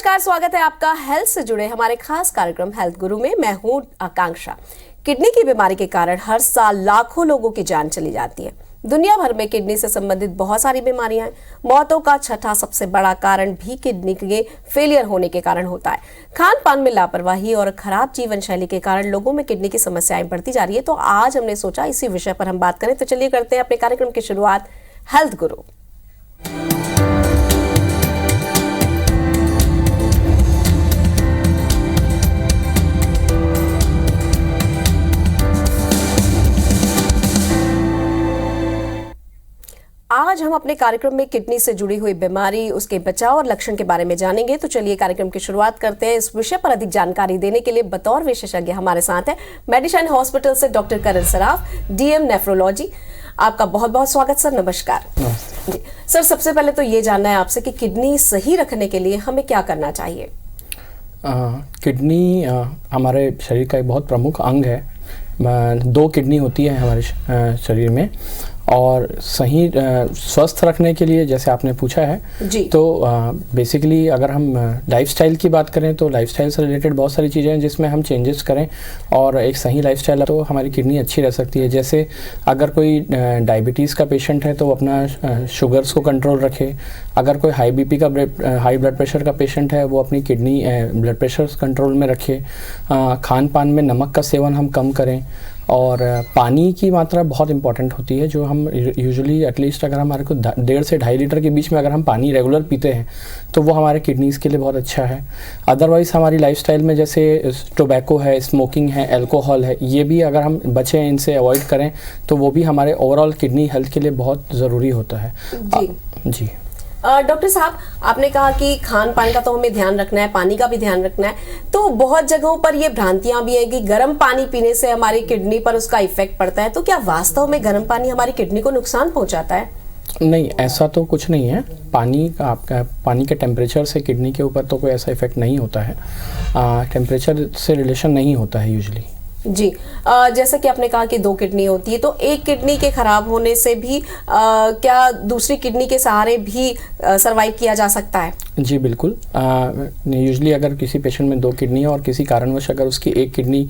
नमस्कार, स्वागत है आपका हेल्थ से जुड़े हमारे खास कार्यक्रम हेल्थ गुरु में। मैं हूं आकांक्षा। किडनी की बीमारी के कारण हर साल लाखों लोगों की जान चली जाती है। दुनिया भर में किडनी से संबंधित बहुत सारी बीमारियां हैं। मौतों का छठा सबसे बड़ा कारण भी किडनी के फेलियर होने के कारण होता है। खान पान में लापरवाही और खराब जीवन शैली के कारण लोगों में किडनी की समस्याएं बढ़ती जा रही है। तो आज हमने सोचा इसी विषय पर हम बात करें। तो चलिए करते हैं अपने कार्यक्रम की शुरुआत हेल्थ गुरु। आज हम अपने कार्यक्रम में किडनी से जुड़ी हुई बीमारी, उसके बचाव और लक्षण के बारे में जानेंगे। तो चलिए कार्यक्रम की शुरुआत करते हैं। इस विषय पर अधिक जानकारी देने के लिए बतौर विशेषज्ञ हमारे साथ है मेडिशाइन हॉस्पिटल से डॉक्टर करण सराफ, डीएम नेफ्रोलॉजी। आपका बहुत बहुत स्वागत सर। नमस्कार जी सर। सबसे पहले तो ये जानना है आपसे कि किडनी सही रखने के लिए हमें क्या करना चाहिए। किडनी हमारे शरीर का एक बहुत प्रमुख अंग है। 2 किडनी होती है हमारे शरीर में, और सही स्वस्थ रखने के लिए जैसे आपने पूछा है जी, तो बेसिकली अगर हम लाइफस्टाइल की बात करें तो लाइफस्टाइल से रिलेटेड बहुत सारी चीज़ें हैं जिसमें हम चेंजेस करें और एक सही लाइफस्टाइल तो हमारी किडनी अच्छी रह सकती है। जैसे अगर कोई डायबिटीज़ का पेशेंट है तो वो अपना शुगर्स को कंट्रोल रखे। अगर कोई हाई बीपी का हाई ब्लड प्रेशर का पेशेंट है वो अपनी किडनी ब्लड प्रेशर कंट्रोल में रखे। खान पान में नमक का सेवन हम कम करें, और पानी की मात्रा बहुत इंपॉर्टेंट होती है। जो हम यूजुअली एटलीस्ट अगर हमारे को 1.5 से 2.5 लीटर के बीच में अगर हम पानी रेगुलर पीते हैं तो वो हमारे किडनीज़ के लिए बहुत अच्छा है। अदरवाइज़ हमारी लाइफस्टाइल में जैसे टोबैको है, स्मोकिंग है, अल्कोहल है, ये भी अगर हम बचें, इनसे अवॉइड करें तो वो भी हमारे ओवरऑल किडनी हेल्थ के लिए बहुत ज़रूरी होता है। जी डॉक्टर साहब, आपने कहा कि खान पान का तो हमें ध्यान रखना है, पानी का भी ध्यान रखना है। तो बहुत जगहों पर ये भ्रांतियां भी हैं कि गर्म पानी पीने से हमारी किडनी पर उसका इफेक्ट पड़ता है। तो क्या वास्तव में गर्म पानी हमारी किडनी को नुकसान पहुंचाता है? नहीं, ऐसा तो कुछ नहीं है। पानी के टेम्परेचर से किडनी के ऊपर तो कोई ऐसा इफेक्ट नहीं होता है। टेम्परेचर से रिलेशन नहीं होता है यूजुअली जी। जैसा कि आपने कहा कि 2 किडनी होती है, तो एक किडनी के खराब होने से भी क्या दूसरी किडनी के सहारे भी सरवाइव किया जा सकता है? जी बिल्कुल। यूजुअली अगर किसी पेशेंट में 2 किडनी है और किसी कारणवश अगर उसकी एक किडनी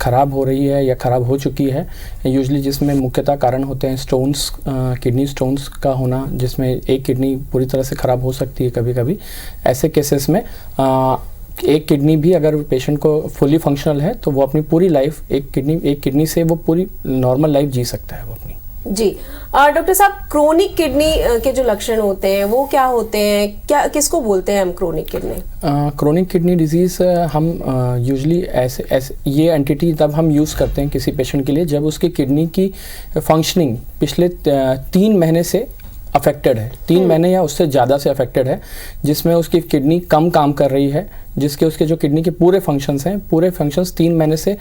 खराब हो रही है या खराब हो चुकी है, यूजुअली जिसमें मुख्यतः कारण होते हैं स्टोन्स, किडनी स्टोन्स का होना, जिसमें एक किडनी पूरी तरह से खराब हो सकती है कभी कभी। ऐसे केसेस में एक किडनी भी अगर पेशेंट को फुली फंक्शनल है तो वो अपनी पूरी लाइफ एक किडनी से वो पूरी नॉर्मल लाइफ जी सकता है वो अपनी। जी डॉक्टर साहब, क्रोनिक किडनी के जो लक्षण होते हैं वो क्या होते हैं? क्या किसको बोलते हैं हम chronic kidney? Chronic kidney disease हम यूजुअली ऐसे ये एंटिटी तब हम यूज़ करते हैं किसी पेशेंट के लिए जब उसकी किडनी की फंक्शनिंग पिछले 3 महीने से अफेक्टेड है, 3 महीने या उससे ज़्यादा से अफेक्टेड है, जिसमें उसकी किडनी कम काम कर रही है, जिसके उसके जो किडनी के पूरे फंक्शंस 3 महीने से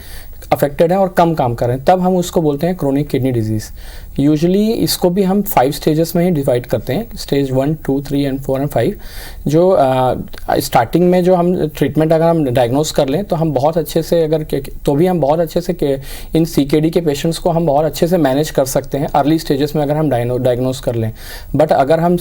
अफेक्टेड हैं और कम काम कर रहे हैं, तब हम उसको बोलते हैं क्रोनिक किडनी डिजीज़। यूजुअली इसको भी हम 5 स्टेजेस में ही डिवाइड करते हैं, स्टेज 1, 2, 3 एंड 4 एंड 5। जो स्टार्टिंग में जो हम ट्रीटमेंट अगर हम डायग्नोस कर लें तो हम बहुत अच्छे से हम बहुत अच्छे से इन CKD के पेशेंट्स को हम बहुत अच्छे से मैनेज कर सकते हैं अर्ली स्टेजेस में अगर हम डायग्नोस कर लें। बट अगर हम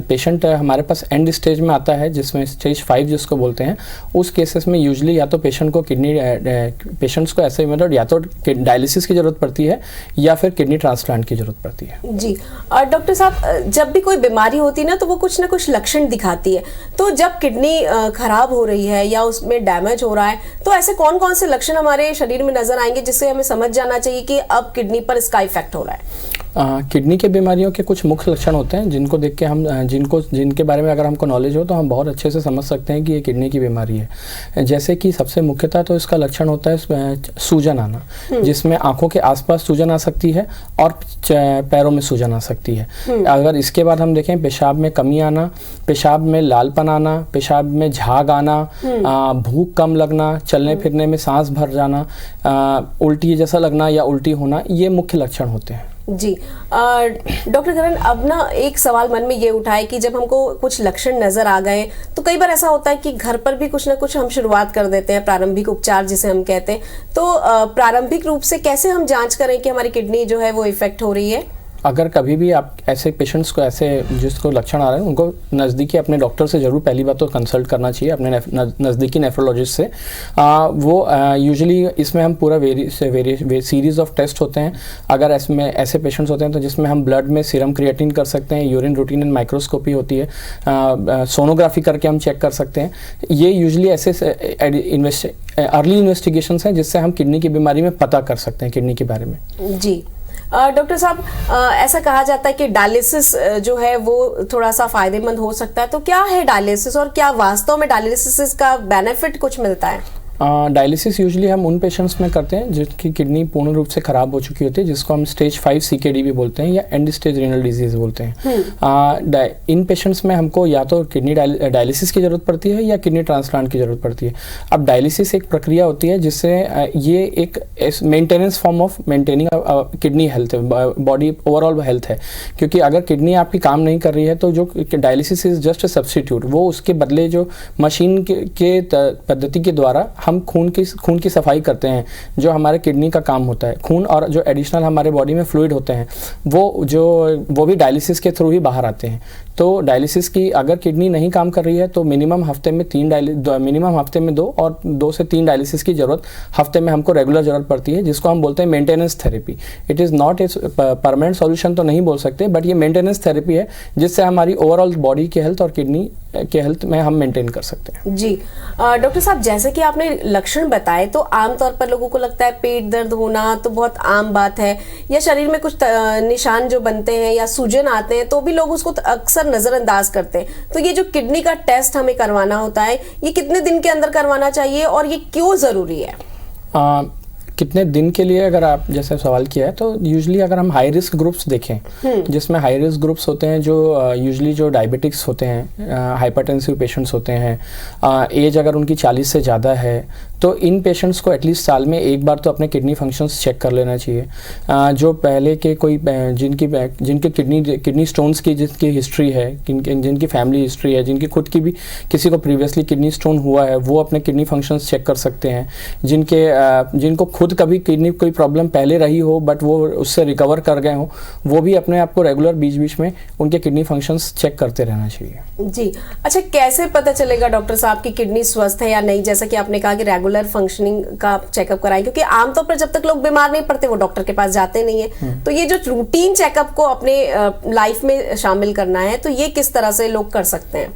पेशेंट हमारे पास एंड स्टेज में आता है जिसमें स्टेज 5 जिसको बोलते हैं, उस केसेस में यूजुअली या तो पेशेंट्स को ऐसे मतलब या तो डायलिसिस की जरूरत पड़ती है या फिर किडनी ट्रांसप्लांट की जरूरत पड़ती है। जी डॉक्टर साहब, जब भी कोई बीमारी होती है ना तो वो कुछ ना कुछ लक्षण दिखाती है। तो जब किडनी खराब हो रही है या उसमें डैमेज हो रहा है तो ऐसे कौन कौन से लक्षण हमारे शरीर में नजर आएंगे जिससे हमें समझ जाना चाहिए कि अब किडनी पर इसका इफेक्ट हो रहा है? किडनी के बीमारियों के कुछ मुख्य लक्षण होते हैं जिनको देख के हम जिनके बारे में अगर हमको नॉलेज हो तो हम बहुत अच्छे से समझ सकते हैं कि ये किडनी की बीमारी है। जैसे कि सबसे मुख्यतः तो इसका लक्षण होता है सूजन आना, जिसमें आंखों के आसपास सूजन आ सकती है और पैरों में सूजन आ सकती है। अगर इसके बाद हम देखें पेशाब में कमी आना, पेशाब में लालपन आना, पेशाब में झाग आना, भूख कम लगना, चलने फिरने में सांस भर जाना, उल्टी जैसा लगना या उल्टी होना, ये मुख्य लक्षण होते हैं। जी डॉक्टर करण, अब ना एक सवाल मन में ये उठा है कि जब हमको कुछ लक्षण नजर आ गए तो कई बार ऐसा होता है कि घर पर भी कुछ ना कुछ हम शुरुआत कर देते हैं, प्रारंभिक उपचार जिसे हम कहते हैं। तो प्रारंभिक रूप से कैसे हम जांच करें कि हमारी किडनी जो है वो इफेक्ट हो रही है? अगर कभी भी आप ऐसे पेशेंट्स को, ऐसे जिसको लक्षण आ रहे हैं, उनको नज़दीकी अपने डॉक्टर से ज़रूर पहली बात तो कंसल्ट करना चाहिए, अपने नज़दीकी नेफ्रोलॉजिस्ट से। वो यूजुअली इसमें हम पूरा सीरीज़ ऑफ टेस्ट होते हैं। अगर इसमें ऐसे पेशेंट्स होते हैं तो जिसमें हम ब्लड में सीरम क्रिएटिन कर सकते हैं, यूरिन रूटीन एंड माइक्रोस्कोपी होती है, सोनोग्राफी करके हम चेक कर सकते हैं। ये यूजुअली ऐसे अर्ली इन्वेस्टिगेशंस हैं जिससे हम किडनी की बीमारी में पता कर सकते हैं किडनी के बारे में। जी डॉक्टर साहब, ऐसा कहा जाता है कि डायलिसिस जो है वो थोड़ा सा फायदेमंद हो सकता है, तो क्या है डायलिसिस और क्या वास्तव में डायलिसिस का बेनिफिट कुछ मिलता है? डायलिसिस यूजुअली हम उन पेशेंट्स में करते हैं जिनकी किडनी पूर्ण रूप से ख़राब हो चुकी होती है, जिसको हम स्टेज 5 CKD भी बोलते हैं या एंड स्टेज रीनल डिजीज़ बोलते हैं। इन पेशेंट्स में हमको या तो किडनी डायलिसिस की ज़रूरत पड़ती है या किडनी ट्रांसप्लांट की ज़रूरत पड़ती है। अब डायलिसिस एक प्रक्रिया होती है जिससे ये एक maintenance form of maintaining kidney health है, बॉडी ओवरऑल हेल्थ है। क्योंकि अगर किडनी आपकी काम नहीं कर रही है तो जो dialysis is just a substitute, वो उसके बदले जो मशीन के पद्धति के द्वारा हम खून की सफाई करते हैं, जो हमारे किडनी का काम होता है। खून और जो एडिशनल हमारे बॉडी में फ्लूइड होते हैं वो भी डायलिसिस के थ्रू ही बाहर आते हैं। तो डायलिसिस की अगर किडनी नहीं काम कर रही है तो मिनिमम हफ्ते में 2 और 2 से 3 डायलिसिस की ज़रूरत हफ्ते में हमको रेगुलर ज़रूरत पड़ती है, जिसको हम बोलते हैं maintenance therapy. It is not a permanent solution तो नहीं बोल सकते, बट ये मेंटेनेंस थेरेपी है जिससे हमारी ओवरऑल बॉडी की हेल्थ और किडनी के हेल्थ में हम मेंटेन कर सकते हैं। जी डॉक्टर साहब, जैसे कि आपने लक्षण बताए तो आमतौर पर लोगों को लगता है पेट दर्द होना तो बहुत आम बात है, या शरीर में कुछ निशान जो बनते हैं या सूजन आते हैं तो भी लोग उसको अक्सर नजरअंदाज करते हैं। तो ये जो किडनी का टेस्ट हमें करवाना होता है, ये कितने दिन के अंदर करवाना चाहिए और ये क्यों जरूरी है? कितने दिन के लिए, अगर आप जैसे सवाल किया है, तो यूजुअली अगर हम हाई रिस्क ग्रुप्स देखें, जिसमें हाई रिस्क ग्रुप्स होते हैं जो यूजुअली जो डायबिटिक्स होते हैं, हाइपरटेंसिव पेशेंट्स होते हैं, एज अगर उनकी 40 से ज़्यादा है, तो इन पेशेंट्स को एटलीस्ट साल में एक बार तो अपने किडनी फंक्शंस चेक कर लेना चाहिए। जो पहले के कोई जिनके किडनी स्टोन्स की जिनकी हिस्ट्री है, जिनकी फैमिली हिस्ट्री है, जिनकी खुद की भी किसी को प्रीवियसली किडनी स्टोन हुआ है, वो अपने किडनी फंक्शंस चेक कर सकते हैं। जिनको खुद कभी किडनी कोई प्रॉब्लम पहले रही हो बट वो उससे रिकवर कर गए हो, वो भी अपने आप को रेगुलर बीच बीच में उनके किडनी फंक्शंस चेक करते रहना चाहिए। जी अच्छा, कैसे पता चलेगा डॉक्टर साहब की किडनी स्वस्थ है या नहीं? जैसा कि आपने कहा कि रेगुलर फंक्शनिंग का चेकअप कराएं, क्योंकि आमतौर पर जब तक लोग बीमार नहीं पड़ते वो डॉक्टर के पास जाते नहीं है। तो ये जो रूटीन चेकअप को अपने लाइफ में शामिल करना है, तो ये किस तरह से लोग कर सकते हैं?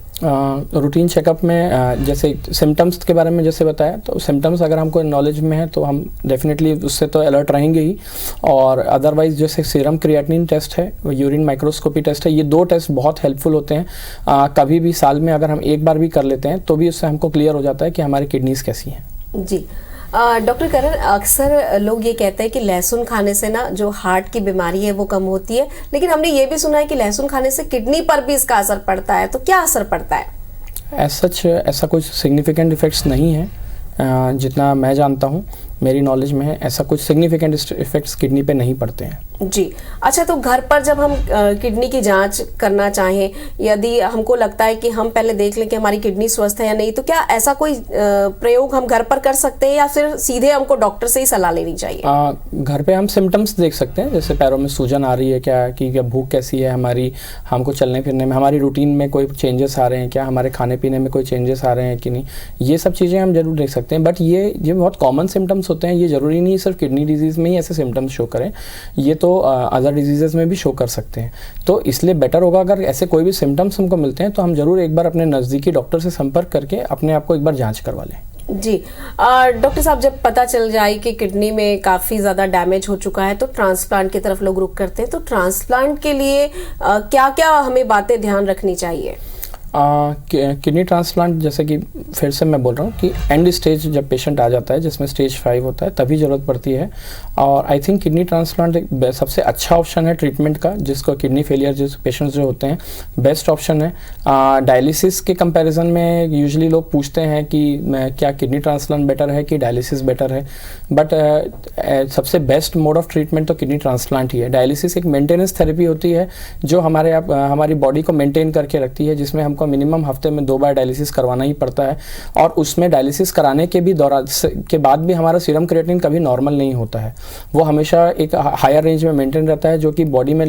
रूटीन चेकअप में जैसे सिम्टम्स के बारे में जैसे बताया, तो सिम्टम्स अगर हमको नॉलेज में है तो हम डेफिनेटली उससे तो अलर्ट रहेंगे ही। और अदरवाइज जैसे सीरम क्रिएटिनिन टेस्ट है, यूरिन माइक्रोस्कोपी टेस्ट है, ये 2 टेस्ट बहुत हेल्पफुल होते हैं। कभी भी साल में अगर हम एक बार भी कर लेते हैं तो भी उससे हमको क्लियर हो जाता है कि हमारी किडनीज कैसी हैं। जी डॉक्टर करण, अक्सर लोग ये कहते हैं कि लहसुन खाने से ना जो हार्ट की बीमारी है वो कम होती है, लेकिन हमने ये भी सुना है कि लहसुन खाने से किडनी पर भी इसका असर पड़ता है। तो क्या असर पड़ता है? ऐसा कुछ सिग्निफिकेंट इफेक्ट्स नहीं है, जितना मैं जानता हूँ, मेरी नॉलेज में है, ऐसा कुछ सिग्निफिकेंट इफेक्ट्स किडनी पे नहीं पड़ते हैं। जी अच्छा, तो घर पर जब हम किडनी की जांच करना चाहें, यदि हमको लगता है कि हम पहले देख लें कि हमारी किडनी स्वस्थ है या नहीं, तो क्या ऐसा कोई प्रयोग हम घर पर कर सकते हैं या फिर सीधे हमको डॉक्टर से ही सलाह लेनी चाहिए? घर पे हम सिम्टम्स देख सकते हैं, जैसे पैरों में सूजन आ रही है क्या भूख कैसी है हमारी, हमको चलने फिरने में, हमारी रूटीन में कोई चेंजेस आ रहे हैं क्या, हमारे खाने पीने में कोई चेंजेस आ रहे हैं कि नहीं, ये सब चीज़ें हम जरूर देख सकते हैं। बट ये बहुत कॉमन सिम्टम्स होते हैं, ये ज़रूरी नहीं सिर्फ किडनी डिजीज़ में ही ऐसे सिम्टम्स शो करें, ये तो अदर डिजीज़ेज़ में भी शो कर सकते हैं। तो इसलिए बेटर होगा अगर ऐसे कोई भी सिम्टम्स हमको मिलते हैं तो हम ज़रूर एक बार अपने नज़दीकी डॉक्टर से संपर्क करके अपने आप को एक बार जांच करवा लें। जी डॉक्टर साहब, जब पता चल जाए कि किडनी में काफ़ी ज़्यादा डैमेज हो चुका है तो ट्रांसप्लांट की तरफ लोग रुख करते हैं। तो ट्रांसप्लांट के लिए क्या क्या हमें बातें ध्यान रखनी चाहिए? किडनी ट्रांसप्लांट, जैसे कि फिर से मैं बोल रहा हूँ कि एंड स्टेज जब पेशेंट आ जाता है जिसमें स्टेज 5 होता है तभी ज़रूरत पड़ती है। और आई थिंक किडनी ट्रांसप्लांट एक सबसे अच्छा ऑप्शन है ट्रीटमेंट का, जिसको किडनी फेलियर जिस पेशेंट्स जो होते हैं बेस्ट ऑप्शन है। डायलिसिस के कंपैरिजन में यूजुअली लोग पूछते हैं कि क्या किडनी ट्रांसप्लांट बेटर है कि डायलिसिस बेटर है, बट सबसे बेस्ट मोड ऑफ ट्रीटमेंट तो किडनी ट्रांसप्लांट ही है। डायलिसिस एक मेंटेनेंस थेरेपी होती है जो हमारी बॉडी को मेंटेन करके रखती है, जिसमें हमको आपको मिनिमम हफ्ते में 2 बार डायलिसिस करवाना ही पड़ता है, और उसमें डायलिसिस कराने के भी के बाद भी हमारा सीरम क्रिएटिनिन कभी नॉर्मल नहीं होता है, वो हमेशा एक हायर रेंज में मेंटेन रहता है, जो कि बॉडी में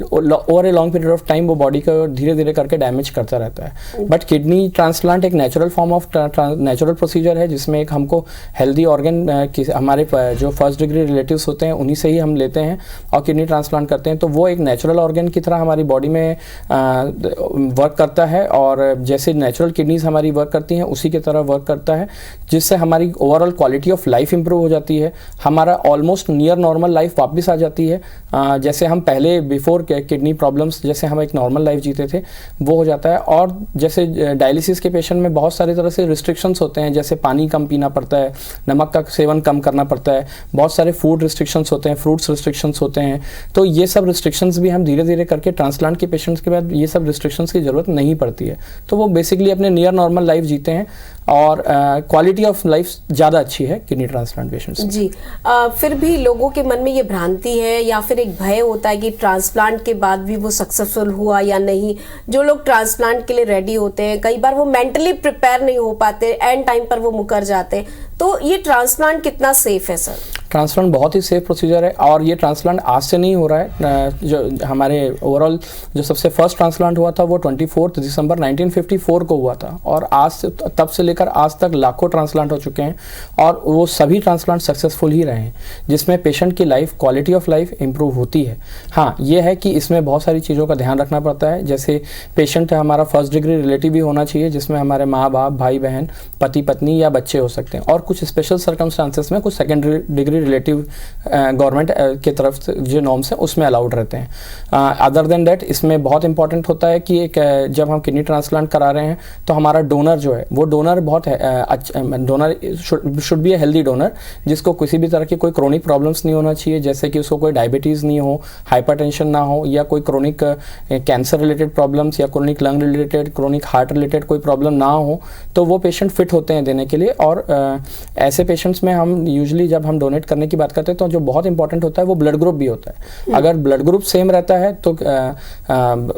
over a long period of time वो बॉडी को धीरे धीरे करके डैमेज करता रहता है। बट किडनी ट्रांसप्लांट एक natural form of natural procedure है, जिसमें एक हमको हेल्दी ऑर्गन हमारे जो फर्स्ट डिग्री रिलेटिव्स होते हैं उन्हीं से ही हम लेते हैं और किडनी ट्रांसप्लांट करते हैं, तो वो एक नेचुरल ऑर्गन की तरह हमारी बॉडी में वर्क करता है, और जैसे नेचुरल किडनीज हमारी वर्क करती हैं उसी की तरह वर्क करता है, जिससे हमारी overall quality of life improve हो जाती है, हमारा ऑलमोस्ट नियर नॉर्मल लाइफ वापस आ जाती है, जैसे हम पहले बिफोर किडनी प्रॉब्लम्स जैसे हम एक नॉर्मल लाइफ जीते थे वो हो जाता है। और जैसे डायलिसिस के पेशेंट में बहुत सारी तरह से रिस्ट्रिक्शंस होते हैं, जैसे पानी कम पीना पड़ता है, नमक का सेवन कम करना पड़ता है, बहुत सारे फूड रिस्ट्रिक्शंस होते हैं, फ्रूट्स रिस्ट्रिक्शंस होते हैं, तो ये सब रिस्ट्रिक्शंस भी हम धीरे धीरे करके ट्रांसप्लांट के पेशेंट्स के बाद ये सब रिस्ट्रिक्शंस की ज़रूरत नहीं पड़ती है, तो वो बेसिकली अपने नियर नॉर्मल लाइफ जीते हैं, और क्वालिटी ऑफ लाइफ ज़्यादा अच्छी है किडनी ट्रांसप्लांट पेशेंट्स जी। फिर भी लोगों के मन में ये भ्रांति है या फिर एक भय होता है कि ट्रांसप्लांट के बाद भी वो सक्सेसफुल हुआ या नहीं। जो लोग ट्रांसप्लांट के लिए रेडी होते हैं, कई बार वो मेंटली प्रिपेयर नहीं हो पाते, एंड टाइम पर वो मुकर जाते हैं, तो ये ट्रांसप्लांट कितना सेफ है सर? ट्रांसप्लांट बहुत ही सेफ प्रोसीजर है, और ये ट्रांसप्लांट आज से नहीं हो रहा है। जो हमारे ओवरऑल जो सबसे फर्स्ट ट्रांसप्लांट हुआ था वो 24 दिसंबर 1954 को हुआ था, और आज से तब से लेकर आज तक लाखों ट्रांसप्लांट हो चुके हैं, और वो सभी ट्रांसप्लांट सक्सेसफुल ही रहे हैं, जिसमें पेशेंट की life quality of life improve होती है। हाँ, ये है कि इसमें बहुत सारी चीज़ों का ध्यान रखना पड़ता है, जैसे पेशेंट हमारा फर्स्ट डिग्री रिलेटिव भी होना चाहिए, जिसमें हमारे माँ बाप, भाई बहन, पति पत्नी या बच्चे हो सकते हैं, और कुछ स्पेशल सर्कमस्टांसेस में कुछ सेकेंड डिग्री रिलेटिव गवर्नमेंट की तरफ से जो नॉर्म्स हैं उसमें अलाउड रहते हैं। अदर देन दैट इसमें बहुत इंपॉर्टेंट होता है कि एक जब हम किडनी ट्रांसप्लांट करा रहे हैं तो हमारा डोनर जो है वो डोनर बहुत अच्छा donor should be a healthy donor, जिसको किसी भी तरह की कोई क्रोनिक प्रॉब्लम्स नहीं होना चाहिए, जैसे कि उसको कोई डायबिटीज़ नहीं हो, हाइपरटेंशन ना हो, या कोई क्रोनिक कैंसर रिलेटेड प्रॉब्लम्स या chronic lung related, chronic heart related कोई प्रॉब्लम ना हो, तो वो पेशेंट फिट होते हैं देने के लिए। और ऐसे पेशेंट्स में हम यूजुअली जब हम डोनेट करने की बात करते हैं तो जो बहुत इंपॉर्टेंट होता है वो ब्लड ग्रुप भी होता है। अगर ब्लड ग्रुप सेम रहता है तो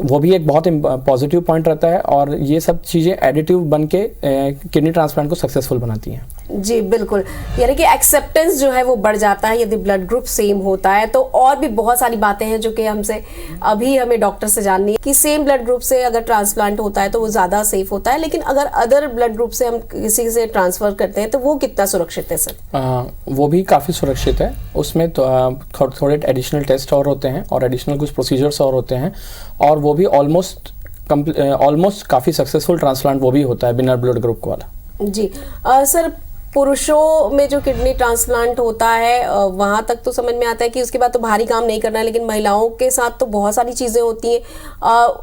वो भी एक बहुत पॉजिटिव पॉइंट रहता है, और ये सब चीज़ें एडिटिव बन के किडनी ट्रांसप्लांट को सक्सेसफुल बनाती हैं। जी बिल्कुल, यानी कि एक्सेप्टेंस जो है वो बढ़ जाता है यदि ब्लड ग्रुप सेम होता है। तो और भी बहुत सारी बातें हैं जो कि हमें डॉक्टर से जाननी है कि सेम ब्लड ग्रुप से अगर ट्रांसप्लांट होता है तो वो ज़्यादा सेफ होता है, लेकिन अगर अदर ब्लड ग्रुप से हम किसी से ट्रांसफ़र करते हैं तो वो कितना सुरक्षित है सर? वो भी काफ़ी सुरक्षित है, उसमें तो थोड़े एडिशनल टेस्ट और होते हैं और एडिशनल कुछ प्रोसीजर्स और होते हैं, और वो भी ऑलमोस्ट काफ़ी सक्सेसफुल ट्रांसप्लांट वो भी होता है बिना ब्लड ग्रुप वाला। जी सर, पुरुषों में जो किडनी ट्रांसप्लांट होता है वहाँ तक तो समझ में आता है कि उसके बाद तो भारी काम नहीं करना है, लेकिन महिलाओं के साथ तो बहुत सारी चीज़ें होती हैं।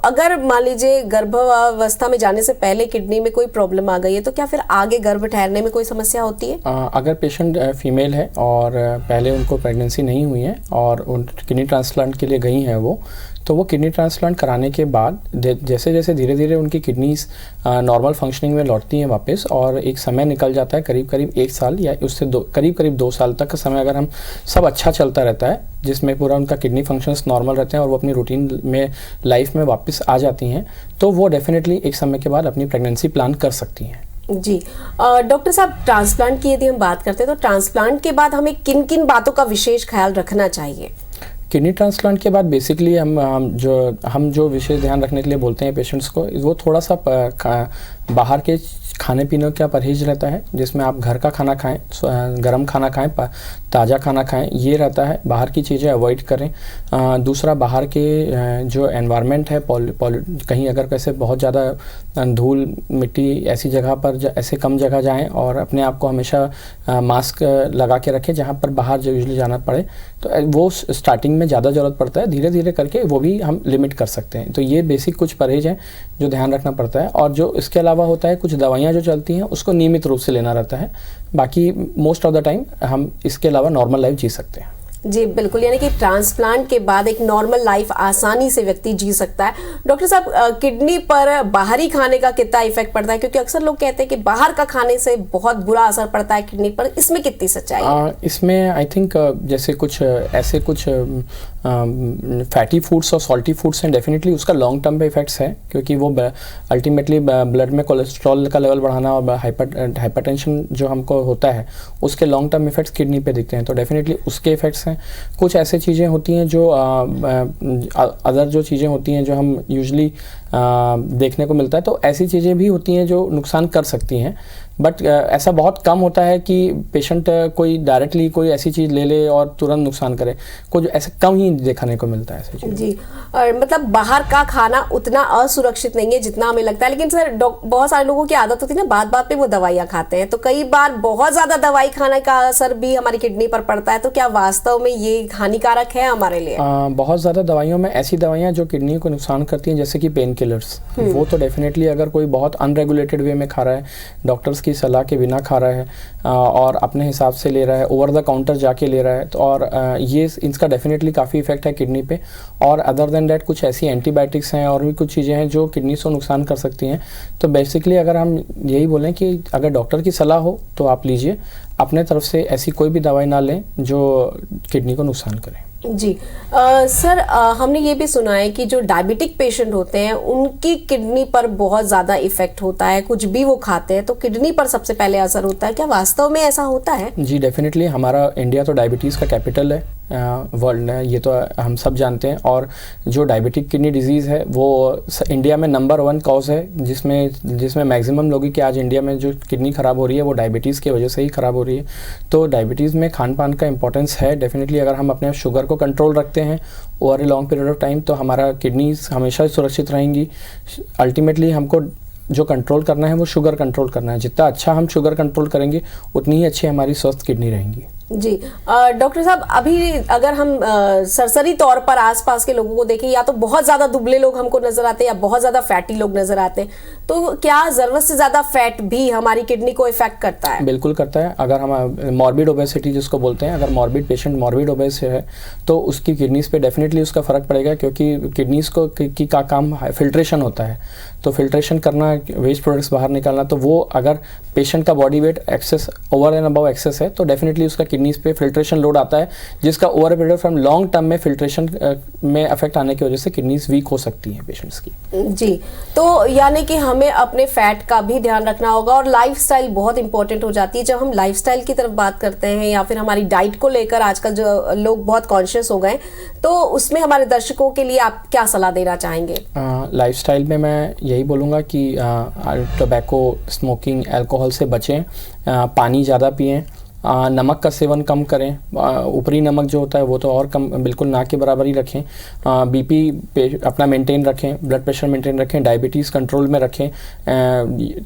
अगर मान लीजिए गर्भावस्था में जाने से पहले किडनी में कोई प्रॉब्लम आ गई है तो क्या फिर आगे गर्भ ठहरने में कोई समस्या होती है? अगर पेशेंट फीमेल है और पहले उनको प्रेगनेंसी नहीं हुई है और उन किडनी ट्रांसप्लांट के लिए गई हैं तो वो किडनी ट्रांसप्लांट कराने के बाद जैसे जैसे धीरे धीरे उनकी किडनीज नॉर्मल फंक्शनिंग में लौटती हैं वापस, और एक समय निकल जाता है करीब 1 साल या उससे करीब 2 साल तक का समय, अगर हम सब अच्छा चलता रहता है जिसमें पूरा उनका किडनी फंक्शंस नॉर्मल रहते हैं और वो अपनी रूटीन में लाइफ में वापस आ जाती हैं, तो वो डेफिनेटली एक समय के बाद अपनी प्रेगनेंसी प्लान कर सकती हैं। जी डॉक्टर साहब, ट्रांसप्लांट की यदि हम बात करते हैं तो ट्रांसप्लांट के बाद हमें किन किन बातों का विशेष ख्याल रखना चाहिए? किडनी ट्रांसप्लांट के बाद बेसिकली हम जो विशेष ध्यान रखने के लिए बोलते हैं पेशेंट्स को, वो थोड़ा सा बाहर के खाने पीने का परहेज रहता है, जिसमें आप घर का खाना खाएं, गर्म खाना खाएं, ताज़ा खाना खाएं, ये रहता है। बाहर की चीज़ें अवॉइड करें। दूसरा, बाहर के जो एनवायरनमेंट है कहीं अगर कैसे बहुत ज़्यादा धूल मिट्टी ऐसी जगह पर ऐसे कम जगह जाएं, और अपने आप को हमेशा मास्क लगा के रखें जहाँ पर बाहर जो यूजुअली जाना पड़े, तो वो स्टार्टिंग में ज़्यादा ज़रूरत पड़ता है, धीरे धीरे करके वो भी हम लिमिट कर सकते हैं। तो ये बेसिक कुछ परहेज हैं जो ध्यान रखना पड़ता है, और जो इसके अलावा होता है कुछ दवाइयाँ जो चलती हैं उसको नियमित रूप से लेना रहता है। बाकी मोस्ट ऑफ द टाइम हम इसके अलावा नॉर्मल लाइफ जी सकते हैं। जी बिल्कुल, यानी कि ट्रांसप्लांट के बाद एक नॉर्मल लाइफ आसानी से व्यक्ति जी सकता है। डॉक्टर साहब, किडनी पर बाहरी खाने का कितना इफेक्ट पड़ता है, क्योंकि अक्सर लोग कहते हैं कि बाहर का खाने से बहुत बुरा असर पड़ता है किडनी पर, इसमें कितनी सच्चाई है? इसमें आई थिंक जैसे कुछ ऐसे कुछ फैटी फूड्स और सॉल्टी फूड्स हैं, डेफिनेटली उसका लॉन्ग टर्म पे इफेक्ट्स है, क्योंकि वो अल्टीमेटली ब्लड में कोलेस्ट्रॉल का लेवल बढ़ाना और हाइपरटेंशन जो हमको होता है उसके लॉन्ग टर्म इफेक्ट्स किडनी पे दिखते हैं, तो डेफिनेटली उसके इफेक्ट्स हैं। कुछ ऐसे चीज़ें होती हैं जो अदर जो चीज़ें होती हैं जो हम यूजली देखने को मिलता है, तो ऐसी चीज़ें भी होती हैं जो नुकसान कर सकती हैं, बट ऐसा बहुत कम होता है कि पेशेंट कोई डायरेक्टली कोई ऐसी चीज़ ले ले और तुरंत नुकसान करे, कुछ ऐसे कम ही देखने को मिलता है ऐसी चीज़। जी, और मतलब बाहर का खाना उतना असुरक्षित नहीं है जितना हमें लगता है, लेकिन सर बहुत सारे लोगों की आदत होती है ना, बात बात पे वो दवाइयाँ खाते हैं, तो कई बार बहुत ज़्यादा दवाई खाने का असर भी हमारी किडनी पर पड़ता है, तो क्या वास्तव में ये हानिकारक है हमारे लिए? बहुत ज़्यादा दवाइयों में ऐसी दवाइयाँ जो किडनी को नुकसान करती हैं, जैसे कि पेन किलर्स, वो तो डेफिनेटली अगर कोई बहुत अनरेगुलेटेड वे में खा रहा है, डॉक्टर्स की सलाह के बिना खा रहा है और अपने हिसाब से ले रहा है, ओवर द काउंटर जाके ले रहा है, तो और ये इसका डेफिनेटली काफ़ी इफेक्ट है किडनी पे। और अदर देन डैट कुछ ऐसी एंटीबायोटिक्स हैं और भी कुछ चीज़ें हैं जो किडनी को नुकसान कर सकती हैं। तो बेसिकली अगर हम यही बोलें कि अगर डॉक्टर की सलाह हो तो आप लीजिए, अपने तरफ से ऐसी कोई भी दवाई ना लें जो किडनी को नुकसान करे। जी सर, हमने ये भी सुना है कि जो डायबिटिक पेशेंट होते हैं उनकी किडनी पर बहुत ज़्यादा इफेक्ट होता है, कुछ भी वो खाते हैं तो किडनी पर सबसे पहले असर होता है, क्या वास्तव में ऐसा होता है? जी डेफिनेटली, हमारा इंडिया तो डायबिटीज़ का कैपिटल है वर्ल्ड में, ये तो हम सब जानते हैं। और जो डायबिटिक किडनी डिजीज़ है वो इंडिया में नंबर 1 कॉज है, जिसमें मैक्सिमम लोगों की आज इंडिया में जो किडनी ख़राब हो रही है वो डायबिटीज़ की वजह से ही ख़राब हो रही है। तो डायबिटीज़ में खान पान का इंपॉर्टेंस है डेफिनेटली। अगर हम अपने शुगर को कंट्रोल रखते हैं over a long period of time तो हमारा किडनीज हमेशा सुरक्षित रहेंगी। अल्टीमेटली हमको जो कंट्रोल करना है वो शुगर कंट्रोल करना है, जितना अच्छा हम शुगर कंट्रोल करेंगे उतनी ही अच्छी हमारी स्वस्थ किडनी रहेंगी। जी डॉक्टर साहब, अभी अगर हम सरसरी तौर पर आसपास के लोगों को देखें, या तो बहुत ज़्यादा दुबले लोग हमको नजर आते हैं या बहुत ज़्यादा फैटी लोग नजर आते हैं, तो क्या ज़रूरत से ज़्यादा फैट भी हमारी किडनी को इफेक्ट करता है? बिल्कुल करता है। अगर हम मॉर्बिड ओबेसिटी जिसको बोलते हैं, अगर मॉर्बिड पेशेंट मॉर्बिड ओबेस है तो उसकी किडनीज पे डेफिनेटली उसका फ़र्क पड़ेगा, क्योंकि किडनीज को की का काम फिल्ट्रेशन होता है, तो फिल्ट्रेशन करना, वेस्ट प्रोडक्ट्स बाहर निकालना, तो वो अगर पेशेंट का body weight excess over and above excess है तो डेफिनेटली उसका किडनीज पे फिल्ट्रेशन लोड आता है, जिसका over period from long term में फिल्ट्रेशन में अफेक्ट आने की वजह से किडनीज वीक हो सकती हैं पेशेंट्स की। जी, तो यानी कि हमें अपने फैट का भी ध्यान रखना होगा और लाइफस्टाइल बहुत इंपॉर्टेंट हो जाती है। जब हम लाइफस्टाइल की तरफ बात करते हैं या फिर हमारी डाइट को लेकर आजकल जो लोग बहुत कॉन्शियस हो गए, तो उसमें हमारे दर्शकों के लिए आप क्या सलाह देना चाहेंगे? लाइफस्टाइल में मैं यही बोलूँगा कि टोबैको, स्मोकिंग, अल्कोहल से बचें, पानी ज़्यादा पिएं, नमक का सेवन कम करें, ऊपरी नमक जो होता है वो तो और कम, बिल्कुल ना के बराबर ही रखें, बीपी अपना मेंटेन रखें, ब्लड प्रेशर मेंटेन रखें, डायबिटीज़ कंट्रोल में रखें,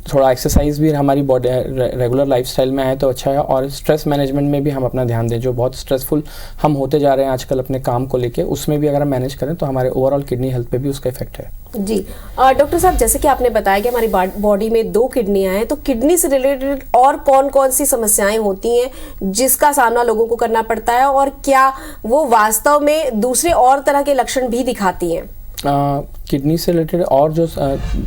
थोड़ा एक्सरसाइज भी हमारी बॉडी रेगुलर लाइफस्टाइल में आए तो अच्छा है, और स्ट्रेस मैनेजमेंट में भी हम अपना ध्यान दें। जो बहुत स्ट्रेसफुल हम होते जा रहे हैं आजकल अपने काम को लेके, उसमें भी अगर हम मैनेज करें तो हमारे ओवरऑल किडनी हेल्थ पे भी उसका इफेक्ट है। जी डॉक्टर साहब, जैसे कि आपने बताया कि हमारी बॉडी में 2 किडनियां हैं, तो किडनी से रिलेटेड और कौन-कौन सी समस्याएं होती हैं जिसका सामना लोगों को करना पड़ता है, और क्या वो वास्तव में दूसरे और तरह के लक्षण भी दिखाती हैं? किडनी से रिलेटेड और जो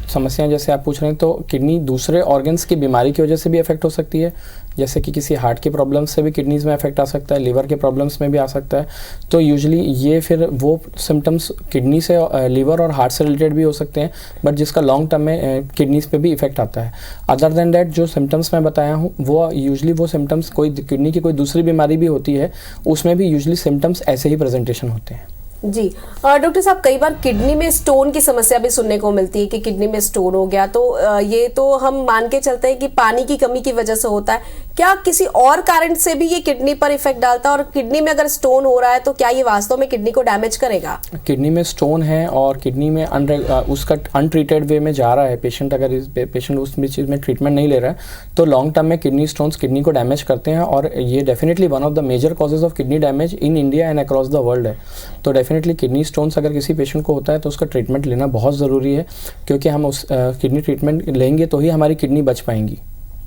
समस्याएं जैसे आप पूछ रहे हैं, तो किडनी दूसरे ऑर्गन्स की बीमारी की वजह से भी अफेक्ट हो सकती है, जैसे कि किसी हार्ट की प्रॉब्लम्स से भी किडनीज में अफेक्ट आ सकता है, लिवर के प्रॉब्लम्स में भी आ सकता है। तो यूजुअली ये फिर वो सिम्टम्स किडनी से, लिवर और हार्ट से रिलेटेड भी हो सकते हैं, बट जिसका लॉन्ग टर्म में किडनीज पे भी इफेक्ट आता है। अदर देन डैट जो सिम्टम्स मैं बताया हूँ वो यूजुअली वो सिम्टम्स कोई किडनी की कोई दूसरी बीमारी भी होती है, उसमें भी यूजुअली सिम्टम्स ऐसे ही प्रेजेंटेशन होते हैं। जी डॉक्टर साहब, कई बार किडनी में स्टोन की समस्या भी सुनने को मिलती है कि किडनी में स्टोन हो गया, तो ये तो हम मान के चलते हैं कि पानी की कमी की वजह से होता है। क्या किसी और कारण से भी ये किडनी पर इफेक्ट डालता है, और किडनी में अगर स्टोन हो रहा है तो क्या ये वास्तव में किडनी को डैमेज करेगा? किडनी में स्टोन है और किडनी में उसका अनट्रीटेड वे में जा रहा है पेशेंट, अगर पेशेंट उस चीज़ में ट्रीटमेंट नहीं ले रहा है तो लॉन्ग टर्म में किडनी स्टोन्स किडनी को डैमेज करते हैं, और ये definitely one of the major causes of kidney damage in India and across the world है। तो डेफिनेटली किडनी स्टोन्स अगर किसी पेशेंट को होता है तो उसका ट्रीटमेंट लेना बहुत ज़रूरी है, क्योंकि हम उस किडनी ट्रीटमेंट लेंगे तो ही हमारी किडनी बच पाएंगी।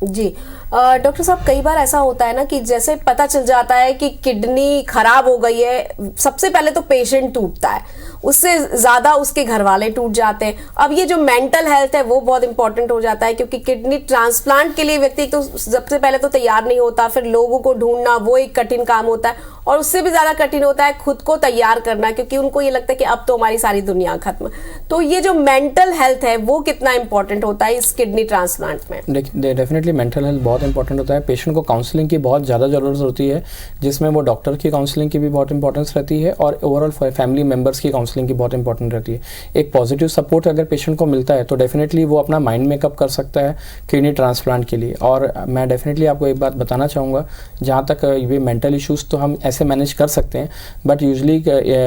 जी डॉक्टर साहब, कई बार ऐसा होता है ना कि जैसे पता चल जाता है कि किडनी खराब हो गई है, सबसे पहले तो पेशेंट टूटता है, उससे ज्यादा उसके घर वाले टूट जाते हैं। अब ये जो मेंटल हेल्थ है वो बहुत इंपॉर्टेंट हो जाता है, क्योंकि किडनी ट्रांसप्लांट के लिए व्यक्ति तो सबसे पहले तो तैयार नहीं होता, फिर लोगों को ढूंढना वो एक कठिन काम होता है, और उससे भी ज्यादा कठिन होता है खुद को तैयार करना, क्योंकि उनको ये लगता है कि अब तो हमारी सारी दुनिया खत्म। तो ये जो मेंटल हेल्थ है वो कितना इंपॉर्टेंट होता है इस किडनी ट्रांसप्लांट में? डेफिनेटली मेंटल हेल्थ बहुत इंपॉर्टेंट होता है। पेशेंट को काउंसलिंग की बहुत ज़्यादा ज़रूरत होती है, जिसमें वो डॉक्टर की काउंसलिंग की भी बहुत इंपॉर्टेंस रहती है, और ओवरऑल फैमिली मेम्बर्स की काउंसलिंग की बहुत इंपॉर्टेंट रहती है। एक पॉजिटिव सपोर्ट अगर पेशेंट को मिलता है तो डेफिनेटली वो अपना माइंड मेकअप कर सकता है किडनी ट्रांसप्लांट के लिए। और मैं डेफिनेटली आपको एक बात बताना चाहूँगा, जहाँ तक ये मेंटल इश्यूज़ तो हम ऐसे मैनेज कर सकते हैं, बट यूजली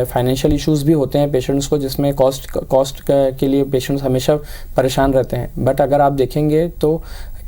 फाइनेंशियल इश्यूज़ भी होते हैं पेशेंट्स को, जिसमें कॉस्ट के लिए पेशेंट्स हमेशा परेशान रहते हैं। बट अगर आप देखेंगे तो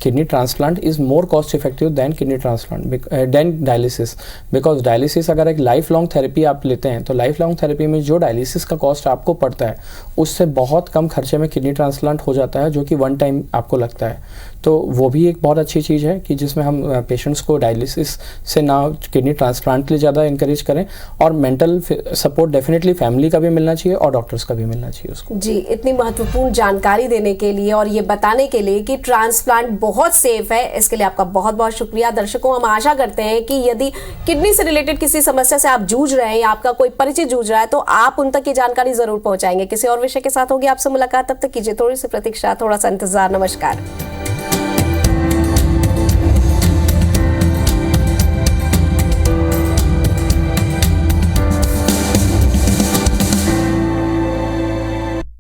kidney transplant is more cost effective than kidney transplant than dialysis, because dialysis अगर एक लाइफ लॉन्ग थेरेपी आप लेते हैं तो लाइफ लॉन्ग थेरेपी में जो डायलिसिस का कॉस्ट आपको पड़ता है उससे बहुत कम खर्चे में किडनी ट्रांसप्लांट हो जाता है, जो कि वन टाइम आपको लगता है। तो वो भी एक बहुत अच्छी चीज़ है कि जिसमें हम पेशेंट्स को डायलिसिस से ना किडनी ट्रांसप्लांट के लिए ज़्यादा इंकरेज करें, और मेंटल सपोर्ट डेफिनेटली फैमिली का भी मिलना चाहिए और डॉक्टर्स का भी मिलना चाहिए उसको। जी, इतनी महत्वपूर्ण जानकारी देने के लिए और ये बताने के लिए कि ट्रांसप्लांट बहुत सेफ है, इसके लिए आपका बहुत बहुत शुक्रिया। दर्शकों, हम आशा करते हैं कि यदि किडनी से रिलेटेड किसी समस्या से आप जूझ रहे हैं या आपका कोई परिचित जूझ रहा है तो आप उन तक ये जानकारी जरूर पहुंचाएंगे। किसी और विषय के साथ होगी आपसे मुलाकात, तब तक कीजिए थोड़ी सी प्रतीक्षा, थोड़ा सा इंतजार। नमस्कार।